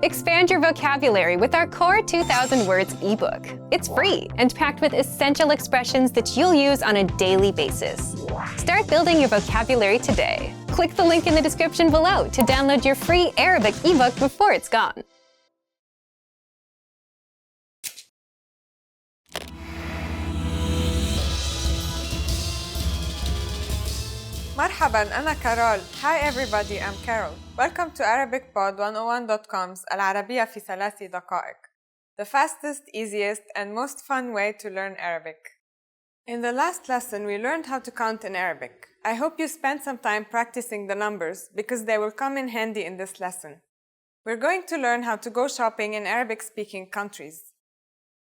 Expand your vocabulary with our Core 2000 Words ebook. It's free and packed with essential expressions that you'll use on a daily basis. Start building your vocabulary today. Click the link in the description below to download your free Arabic ebook before it's gone. مرحباً أنا كارول. Hi everybody, I'm Carol. Welcome to ArabicPod101.com's العربية في 3 دقائق. The fastest, easiest, and most fun way to learn Arabic. In the last lesson, we learned how to count in Arabic. I hope you spent some time practicing the numbers because they will come in handy in this lesson. We're going to learn how to go shopping in Arabic-speaking countries.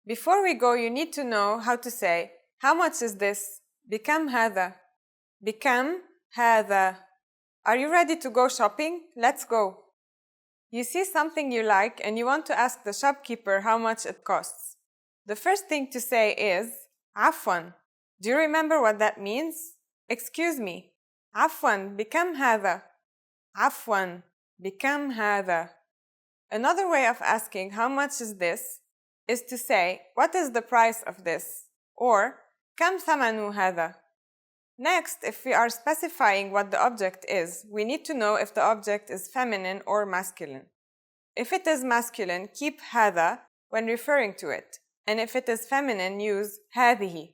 Before we go, you need to know how to say, how much is this? بكم هذا? بكم هذا? Are you ready to go shopping? Let's go. You see something you like and you want to ask the shopkeeper how much it costs. The first thing to say is عفواً. Do you remember what that means? Excuse me. عفواً بكم هذا? عفواً بكم هذا? Another way of asking how much is this is to say what is the price of this or كم ثمن هذا? Next, if we are specifying what the object is, we need to know if the object is feminine or masculine. If it is masculine, keep هذا when referring to it, and if it is feminine, use هذه.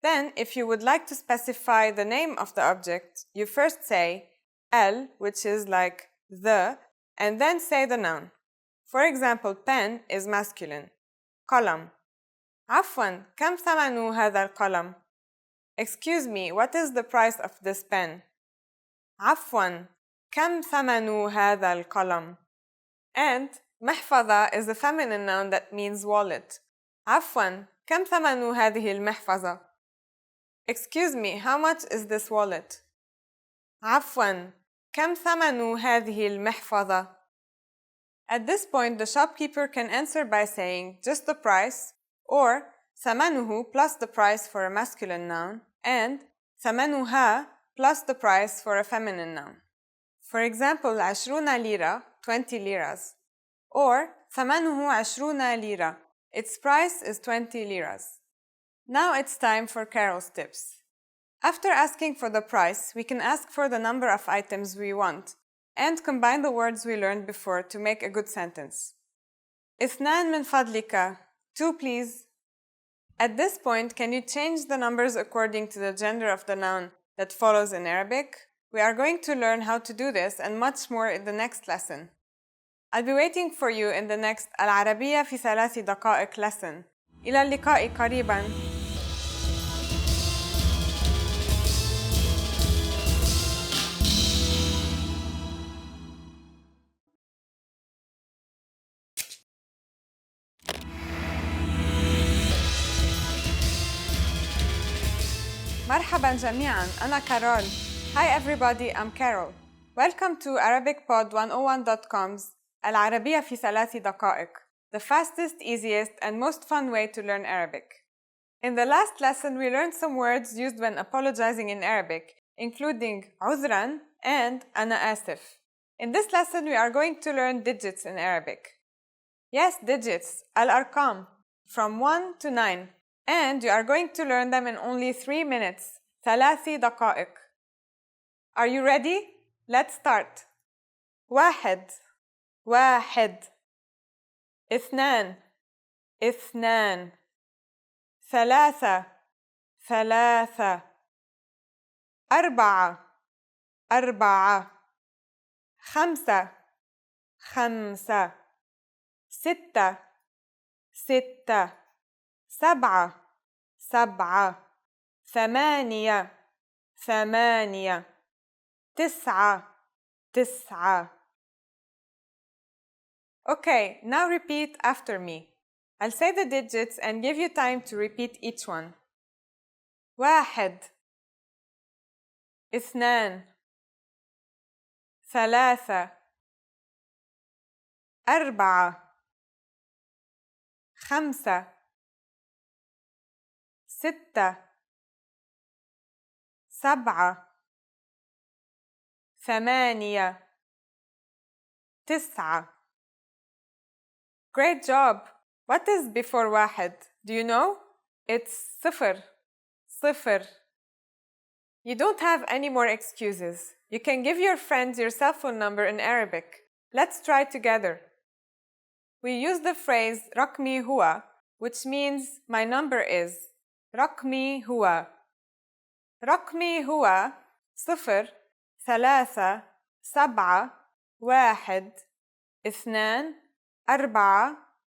Then, if you would like to specify the name of the object, you first say ال, which is like the, and then say the noun. For example, pen is masculine. قلم. عفواً, كم ثمن هذا القلم? Excuse me, what is the price of this pen? عفواً, كم ثمن هذا القلم? And محفظة is a feminine noun that means wallet. عفواً, كم ثمن هذه المحفظة? Excuse me, how much is this wallet? عفواً, كم ثمن هذه المحفظة? At this point, the shopkeeper can answer by saying just the price or ثمنه plus the price for a masculine noun and ثمنها plus the price for a feminine noun. For example, 20 ليرة, 20 liras, or ثمنه 20 ليرة, its price is 20 liras. Now it's time for Carol's tips. After asking for the price, we can ask for the number of items we want and combine the words we learned before to make a good sentence. اثنان من فضلك, 2 please. At this point, can you change the numbers according to the gender of the noun that follows in Arabic? We are going to learn how to do this and much more in the next lesson. I'll be waiting for you in the next العربية في 3 دقائق lesson. إلى اللقاء قريباً. مرحباً جميعاً, أنا كارول. Hi everybody, I'm Carol. Welcome to ArabicPod101.com's العربية في 3 دقائق, the fastest, easiest, and most fun way to learn Arabic. In the last lesson, we learned some words used when apologizing in Arabic, including عذراً and أنا آسف. In this lesson, we are going to learn digits in Arabic. Yes, digits, الأرقام, from 1 to 9. And you are going to learn them in only 3 minutes. 3 دقائق. Are you ready? Let's start. واحد, واحد. اثنان, اثنان. ثلاثة, ثلاثة. أربعة, أربعة. خمسة, خمسة. ستة, ستة. سبعة, سبعة. ثمانية, ثمانية. تسعة, تسعة. Okay, now repeat after me. I'll say the digits and give you time to repeat each one. واحد, اثنان, ثلاثة, أربعة, خمسة, ستة, سبعة, ثمانية, تسعة. Great job! What is before واحد? Do you know? It's صفر. صفر. You don't have any more excuses. You can give your friends your cell phone number in Arabic. Let's try together. We use the phrase رقمي هو, which means my number is. رقمي هو. رقمي هو 0 3 7 1 2 4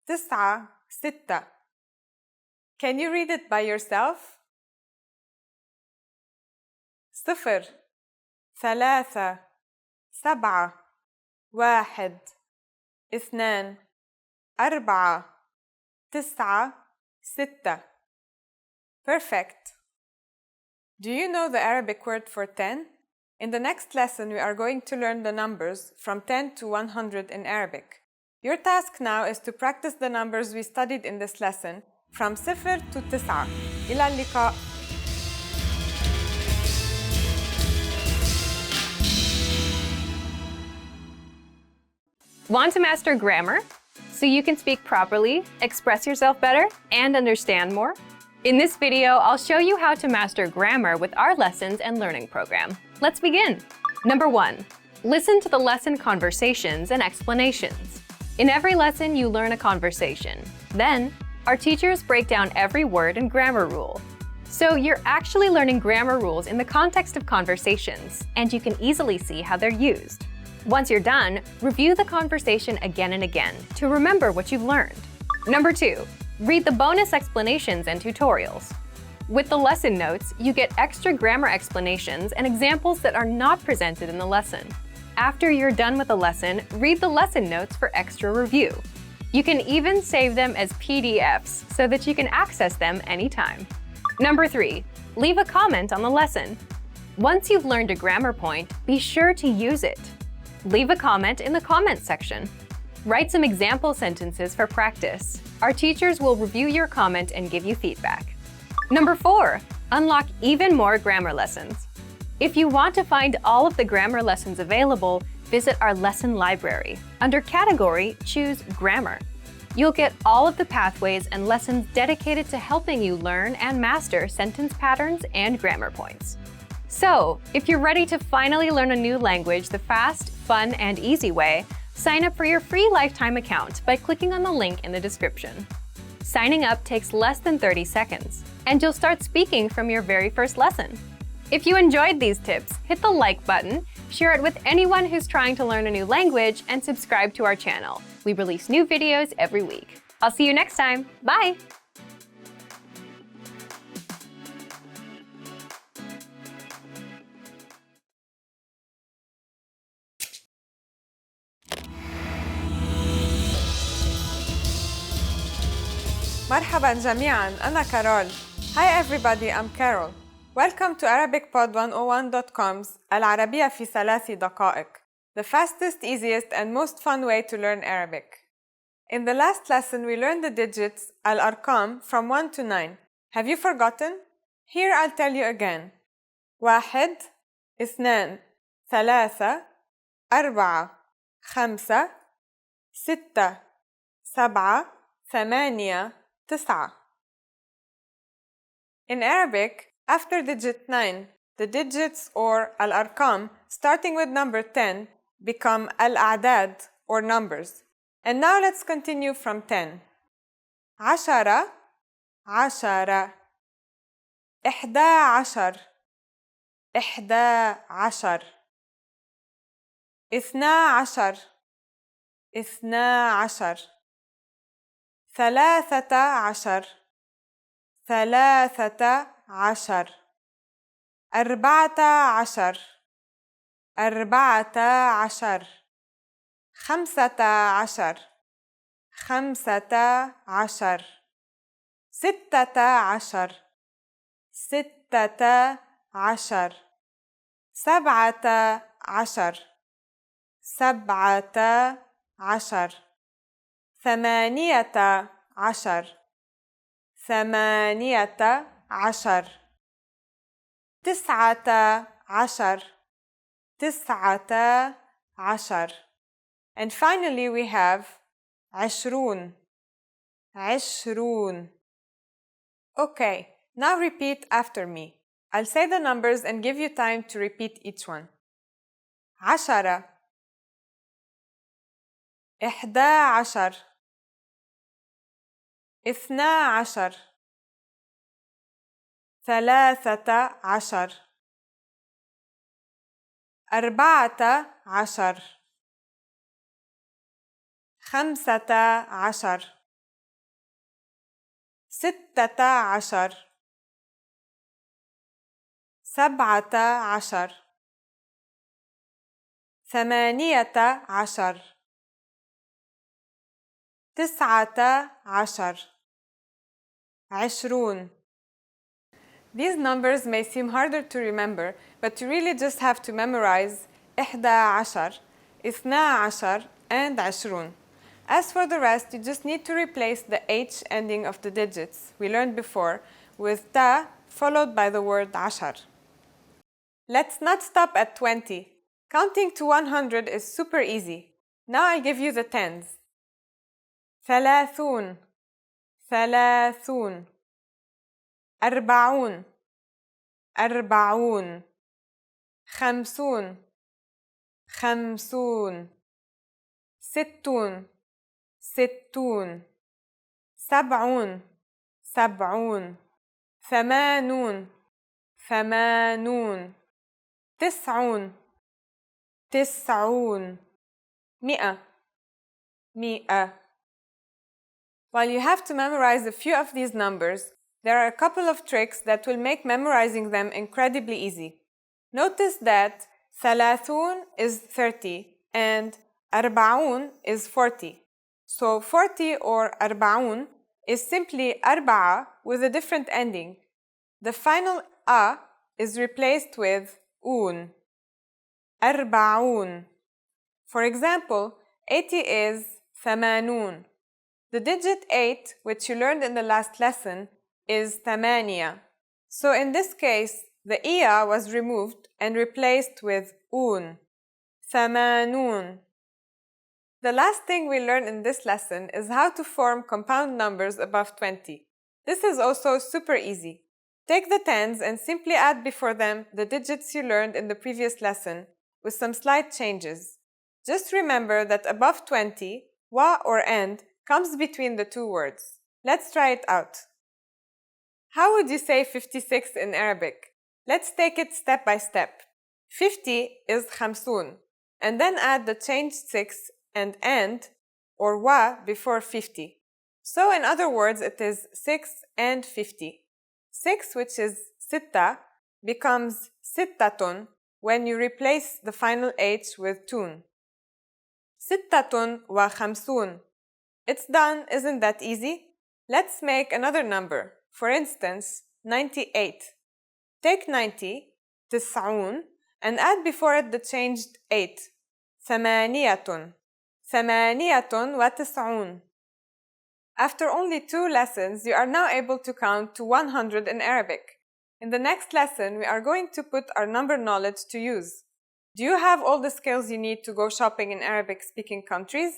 9 6. Can you read it by yourself? 0 3 7 1 2 4 9 6. Perfect. Do you know the Arabic word for 10? In the next lesson, we are going to learn the numbers from 10 to 100 in Arabic. Your task now is to practice the numbers we studied in this lesson from 0 to 9. إلى اللقاء. Want to master grammar so you can speak properly, express yourself better, and understand more? In this video, I'll show you how to master grammar with our lessons and learning program. Let's begin. Number 1. Listen to the lesson conversations and explanations. In every lesson, you learn a conversation. Then, our teachers break down every word and grammar rule. So you're actually learning grammar rules in the context of conversations, and you can easily see how they're used. Once you're done, review the conversation again and again to remember what you've learned. Number 2. Read the bonus explanations and tutorials. With the lesson notes, you get extra grammar explanations and examples that are not presented in the lesson. After you're done with the lesson, read the lesson notes for extra review. You can even save them as PDFs so that you can access them anytime. Number 3. Leave a comment on the lesson. Once you've learned a grammar point, be sure to use it. Leave a comment in the comments section. Write some example sentences for practice. Our teachers will review your comment and give you feedback. Number 4. Unlock even more grammar lessons. If you want to find all of the grammar lessons available, visit our lesson library. Under Category, choose Grammar. You'll get all of the pathways and lessons dedicated to helping you learn and master sentence patterns and grammar points. So, if you're ready to finally learn a new language the fast, fun, and easy way, sign up for your free lifetime account by clicking on the link in the description. Signing up takes less than 30 seconds, and you'll start speaking from your very first lesson. If you enjoyed these tips, hit the like button, share it with anyone who's trying to learn a new language, and subscribe to our channel. We release new videos every week. I'll see you next time. Bye! مرحبا جميعا, أنا كارول. Hi everybody, I'm Carol. Welcome to ArabicPod101.com's العربية في 3 دقائق, the fastest, easiest, and most fun way to learn Arabic. In the last lesson, we learned the digits الأرقام from 1 to 9. Have you forgotten? Here I'll tell you again. 1 2 3 4 5 6 7 8 9. In Arabic, after digit 9, the digits or al-arqam starting with number 10 become al-a'dad or numbers. And now let's continue from 10. 10 10 11 11 12 12 13 13 14 14 15 15 16 16 17 17 18 18 19 19 And finally we have عشرون عشرون. Okay, now repeat after me. I'll say the numbers and give you time to repeat each one. عشرة إحدى عشر اثنا عشر ثلاثة عشر أربعة عشر خمسة عشر ستة عشر سبعة عشر ثمانية عشر تسعة عشر عشرون. These numbers may seem harder to remember, but you really just have to memorize إحدى عشر, اثنا عشر, and عشرون. As for the rest, you just need to replace the H ending of the digits we learned before with ta followed by the word عشر. Let's not stop at 20. Counting to 100 is super easy. Now I give you the tens. ثلاثون ثلاثون أربعون أربعون خمسون خمسون ستون ستون سبعون سبعون ثمانون ثمانون تسعون تسعون مئة مئة. While you have to memorize a few of these numbers, there are a couple of tricks that will make memorizing them incredibly easy. Notice that ثلاثون is 30 and أربعون is 40. So 40 or أربعون is simply أربعة with a different ending. The final a is replaced with un. أربعون. For example, 80 is ثمانون. The digit 8, which you learned in the last lesson, is ثمانية. So in this case, the إيا was removed and replaced with un. ثمانون. The last thing we learned in this lesson is how to form compound numbers above 20. This is also super easy. Take the tens and simply add before them the digits you learned in the previous lesson with some slight changes. Just remember that above 20, wa or end comes between the two words. Let's try it out. How would you say 56 in Arabic? Let's take it step by step. 50 is خمسون, and then add the changed 6 and end or wa before 50. So in other words, it is 6 and 50. 6, which is ستة, becomes ستة when you replace the final H with tun. ستة وخمسون. It's done, isn't that easy? Let's make another number. For instance, 98. Take 90, تسعون, and add before it the changed 8. ثمانية. ثمانية وتسعون. After only 2 lessons, you are now able to count to 100 in Arabic. In the next lesson, we are going to put our number knowledge to use. Do you have all the skills you need to go shopping in Arabic-speaking countries?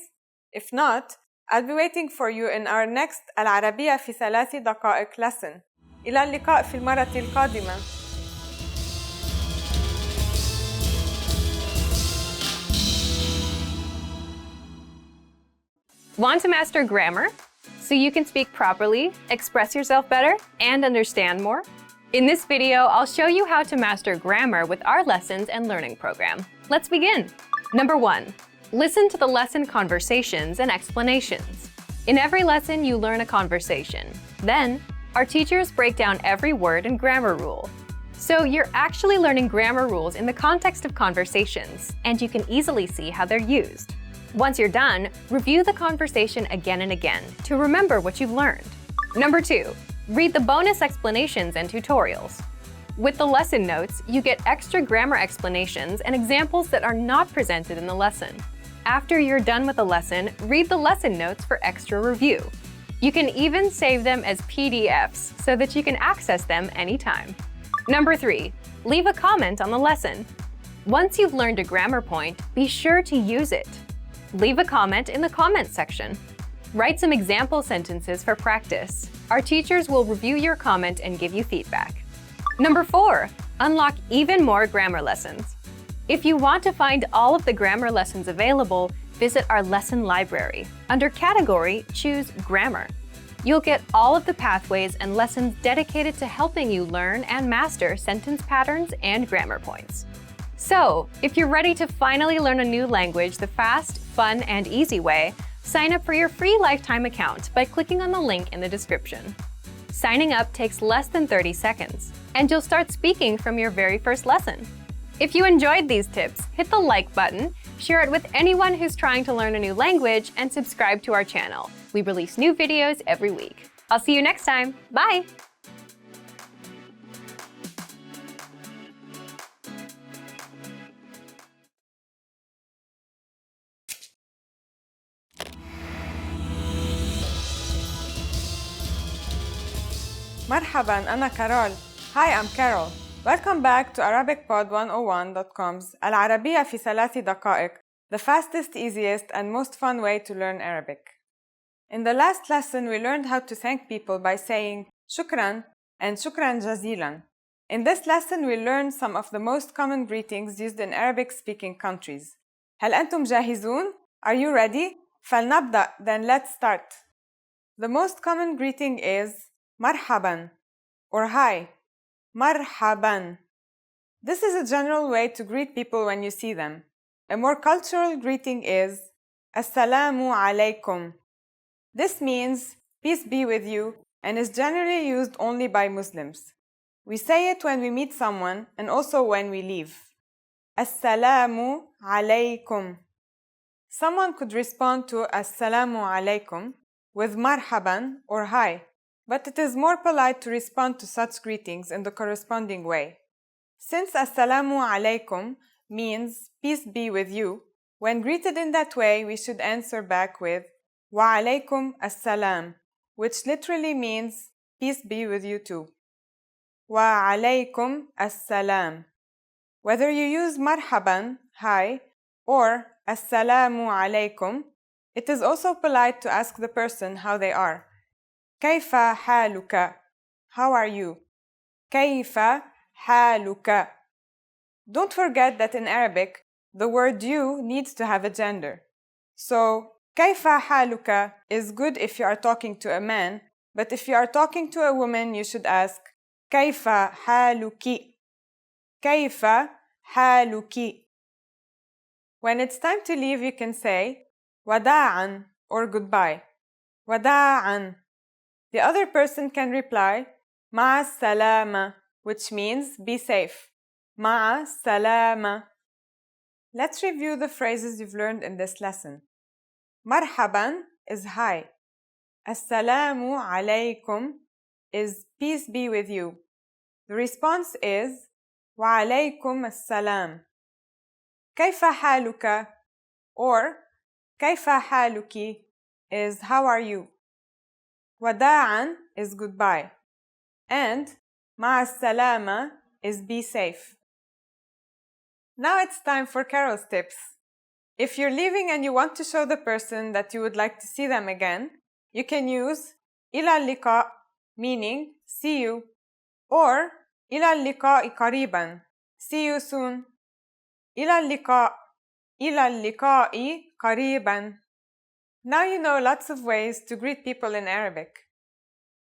If not, I'll be waiting for you in our next العربية في 3 دقائق lesson. إلى اللقاء في المرة القادمة. Want to master grammar so you can speak properly, express yourself better, and understand more? In this video, I'll show you how to master grammar with our lessons and learning program. Let's begin. Number 1. Listen to the lesson conversations and explanations. In every lesson, you learn a conversation. Then, our teachers break down every word and grammar rule. So you're actually learning grammar rules in the context of conversations, and you can easily see how they're used. Once you're done, review the conversation again and again to remember what you've learned. Number 2. Read the bonus explanations and tutorials. With the lesson notes, you get extra grammar explanations and examples that are not presented in the lesson. After you're done with the lesson, read the lesson notes for extra review. You can even save them as PDFs so that you can access them anytime. Number 3. Leave a comment on the lesson. Once you've learned a grammar point, be sure to use it. Leave a comment in the comment section. Write some example sentences for practice. Our teachers will review your comment and give you feedback. Number 4, unlock even more grammar lessons. If you want to find all of the grammar lessons available, visit our lesson library. Under Category, choose Grammar. You'll get all of the pathways and lessons dedicated to helping you learn and master sentence patterns and grammar points. So, if you're ready to finally learn a new language the fast, fun, and easy way, sign up for your free lifetime account by clicking on the link in the description. Signing up takes less than 30 seconds, and you'll start speaking from your very first lesson. If you enjoyed these tips, hit the like button, share it with anyone who's trying to learn a new language, and subscribe to our channel. We release new videos every week. I'll see you next time. Bye! مرحباً أنا كارول. Hi, I'm Carol. Welcome back to ArabicPod101.com's العربية في 3 دقائق, the fastest, easiest, and most fun way to learn Arabic. In the last lesson, we learned how to thank people by saying shukran and shukran jazilan. In this lesson, we learned some of the most common greetings used in Arabic-speaking countries. هل أنتم جاهزون? Are you ready? فلنبدأ, then let's start. The most common greeting is marhaban or hi. Marhaban. This is a general way to greet people when you see them. A more cultural greeting is Assalamu alaikum. This means peace be with you and is generally used only by Muslims. We say it when we meet someone and also when we leave. Assalamu alaikum. Someone could respond to Assalamu alaikum with marhaban or hi, but it is more polite to respond to such greetings in the corresponding way. Since Assalamu alaikum means peace be with you, when greeted in that way, we should answer back with wa alaikum assalam, which literally means peace be with you too. Wa alaikum assalam. Whether you use marhaban, hi, or assalamu alaikum, it is also polite to ask the person how they are. كيف حالك? How are you? كيف حالك? Don't forget that in Arabic, the word you needs to have a gender. So, كيف حالك is good if you are talking to a man, but if you are talking to a woman, you should ask كيف حالك? كيف حالك? When it's time to leave, you can say وداعاً or goodbye. وداعاً. The other person can reply مع السلامة, which means be safe. مع السلامة. Let's review the phrases you've learned in this lesson. مرحباً is hi. Assalamu alaikum is peace be with you. The response is وعليكم السلام. كيف حالك or كيف حالك is how are you. وداعاً is goodbye, and مع السلامة is be safe. Now it's time for Carol's tips. If you're leaving and you want to show the person that you would like to see them again, you can use إلى اللقاء, meaning see you, or إلى اللقاء قريباً, see you soon. إلى اللقاء, إلى اللقاء قريباً. Now you know lots of ways to greet people in Arabic.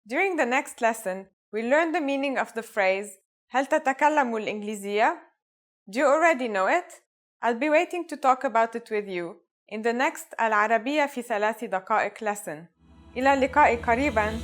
During the next lesson, we learn the meaning of the phrase هل تتكلم الإنجليزية? Do you already know it? I'll be waiting to talk about it with you in the next العربية في 3 دقائق lesson. إلى اللقاء قريباً.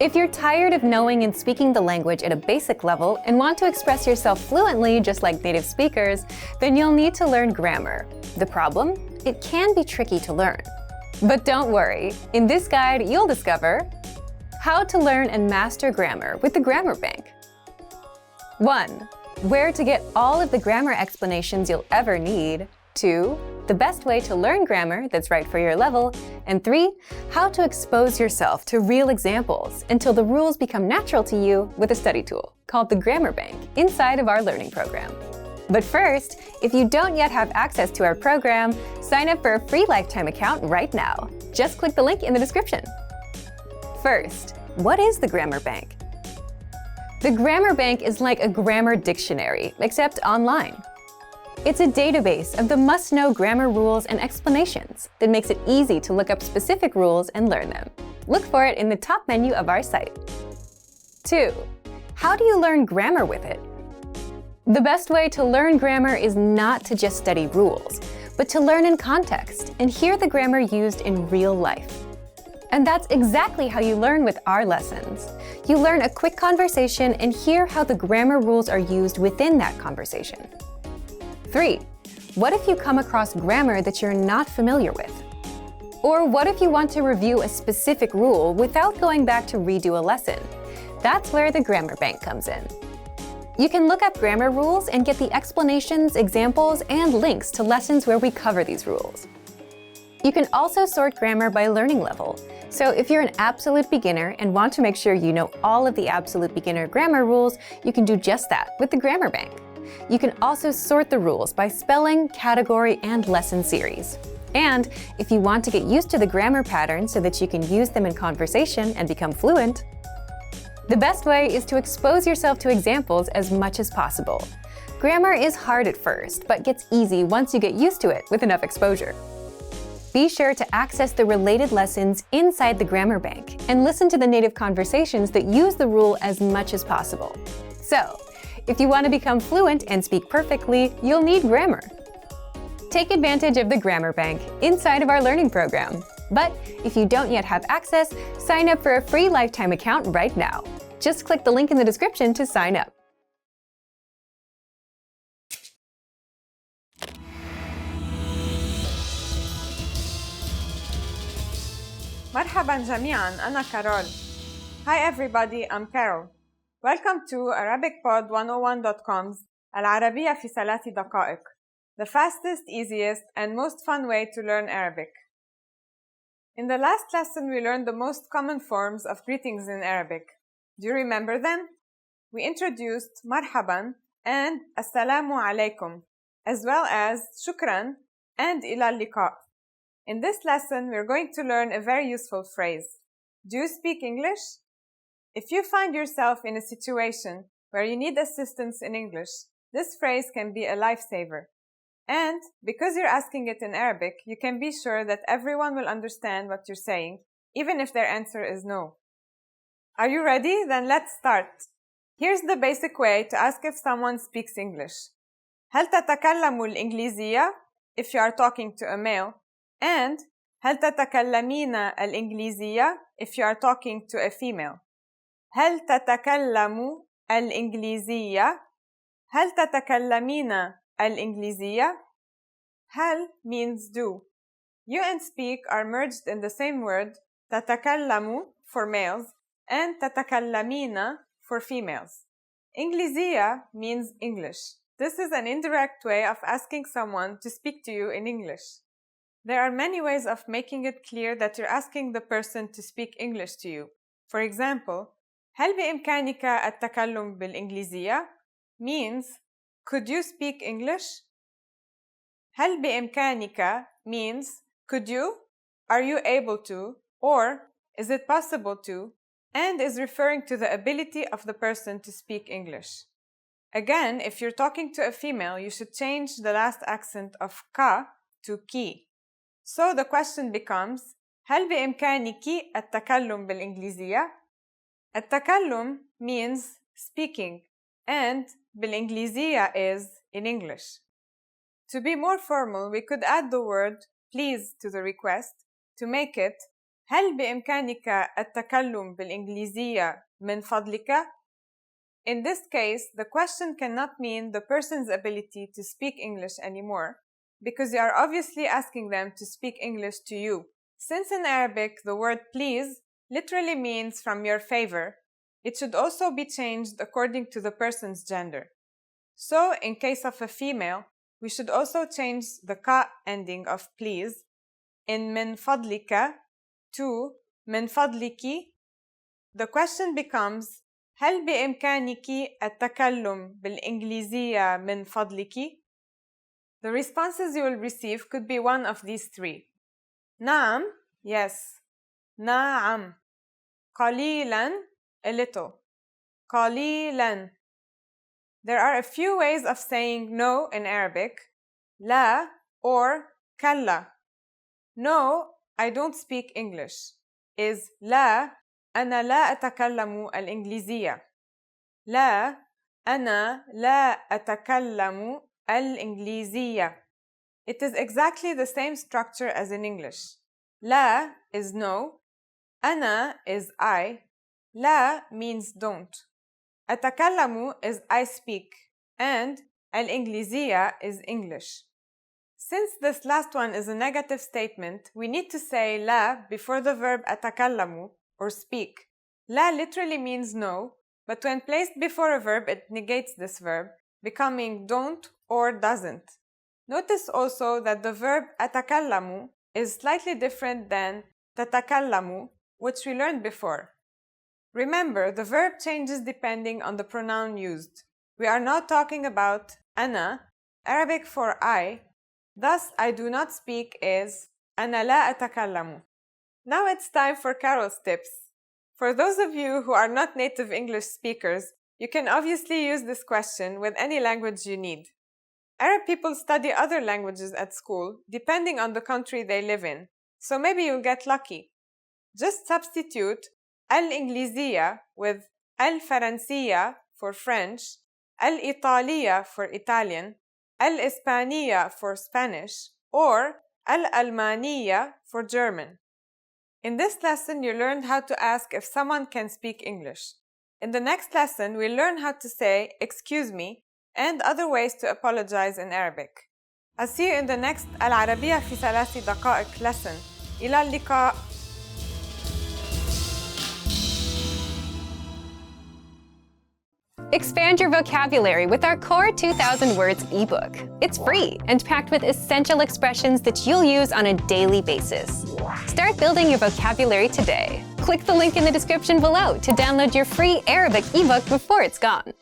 If you're tired of knowing and speaking the language at a basic level and want to express yourself fluently just like native speakers, then you'll need to learn grammar. The problem? It can be tricky to learn. But don't worry, in this guide you'll discover how to learn and master grammar with the Grammar Bank. 1. Where to get all of the grammar explanations you'll ever need. 2. The best way to learn grammar that's right for your level. And 3. How to expose yourself to real examples until the rules become natural to you with a study tool. called the Grammar Bank inside of our learning program. But first, if you don't yet have access to our program, sign up for a free lifetime account right now. Just click the link in the description. First, what is the Grammar Bank? The Grammar Bank is like a grammar dictionary, except online. It's a database of the must-know grammar rules and explanations that makes it easy to look up specific rules and learn them. Look for it in the top menu of our site. 2. How do you learn grammar with it? The best way to learn grammar is not to just study rules, but to learn in context and hear the grammar used in real life. And that's exactly how you learn with our lessons. You learn a quick conversation and hear how the grammar rules are used within that conversation. 3. What if you come across grammar that you're not familiar with? Or what if you want to review a specific rule without going back to redo a lesson? That's where the Grammar Bank comes in. You can look up grammar rules and get the explanations, examples, and links to lessons where we cover these rules. You can also sort grammar by learning level. So if you're an absolute beginner and want to make sure you know all of the absolute beginner grammar rules, you can do just that with the Grammar Bank. You can also sort the rules by spelling, category, and lesson series. And if you want to get used to the grammar patterns so that you can use them in conversation and become fluent, the best way is to expose yourself to examples as much as possible. Grammar is hard at first, but gets easy once you get used to it with enough exposure. Be sure to access the related lessons inside the Grammar Bank and listen to the native conversations that use the rule as much as possible. So, if you want to become fluent and speak perfectly, you'll need grammar. Take advantage of the Grammar Bank inside of our learning program. But if you don't yet have access, sign up for a free lifetime account right now. Just click the link in the description to sign up. مرحبا جميعاً أنا كارول. Hi everybody, I'm Carol. Welcome to ArabicPod101.com's العربية في 3 دقائق, the fastest, easiest, and most fun way to learn Arabic. In the last lesson, we learned the most common forms of greetings in Arabic. Do you remember them? We introduced marhaban and assalamu alaikum, as well as shukran and ila liqa. In this lesson, we're going to learn a very useful phrase. Do you speak English? If you find yourself in a situation where you need assistance in English, this phrase can be a lifesaver. And because you're asking it in Arabic, you can be sure that everyone will understand what you're saying, even if their answer is no. Are you ready? Then let's start. Here's the basic way to ask if someone speaks English. هل تتكلم الإنجليزية? If you are talking to a male. And هل تتكلمين الإنجليزية? If you are talking to a female. هل تتكلم الإنجليزية؟ هل تتكلمين الإنجليزية؟ هل means do. You and speak are merged in the same word, تتكلم for males and تتكلمين for females. إنجليزية means English. This is an indirect way of asking someone to speak to you in English. There are many ways of making it clear that you're asking the person to speak English to you. For example, هل بإمكانك التكلم بالإنجليزية? Means, could you speak English? هل بإمكانك means, could you? Are you able to? Or, is it possible to? And is referring to the ability of the person to speak English. Again, if you're talking to a female, you should change the last accent of ka to ki. So the question becomes, هل بإمكانك التكلم بالإنجليزية? التكلم means speaking, and بالإنجليزية is in English. To be more formal, we could add the word please to the request to make it هل بإمكانك التكلم بالإنجليزية من فضلك? In this case, the question cannot mean the person's ability to speak English anymore, because you are obviously asking them to speak English to you. Since in Arabic, the word please literally means from your favor, it should also be changed according to the person's gender. So, in case of a female, we should also change the ka ending of please in min fadlika to min fadliki. The question becomes, هل بإمكانك التكلم بالإنجليزية من فضلك؟ The responses you will receive could be one of these three. نعم, yes. نعم. قليلاً, a little. قليلاً. There are a few ways of saying no in Arabic. لا or كلا. No, I don't speak English is لا, أنا لا أتكلم الإنجليزية. لا, أنا لا أتكلم الإنجليزية. It is exactly the same structure as in English. لا is no, أنا is I, لا means don't. أتكلم is I speak, and الإنجليزية is English. Since this last one is a negative statement, we need to say لا before the verb أتكلم or speak. لا literally means no, but when placed before a verb, it negates this verb, becoming don't or doesn't. Notice also that the verb أتكلم is slightly different than تتكلم, which we learned before. Remember, the verb changes depending on the pronoun used. We are now talking about أنا, Arabic for I. Thus, I do not speak is أنا لا أتكلم. Now it's time for Carol's tips. For those of you who are not native English speakers, you can obviously use this question with any language you need. Arab people study other languages at school, depending on the country they live in, so maybe you'll get lucky. Just substitute الإنجليزية with الفرنسية for French, الإيطالية for Italian, الإسبانية for Spanish, or الألمانية for German. In this lesson, you learned how to ask if someone can speak English. In the next lesson, we'll learn how to say excuse me and other ways to apologize in Arabic. I'll see you in the next العربية في 3 دقائق lesson. إلى اللقاء. Expand your vocabulary with our Core 2000 Words ebook. It's free and packed with essential expressions that you'll use on a daily basis. Start building your vocabulary today. Click the link in the description below to download your free Arabic ebook before it's gone.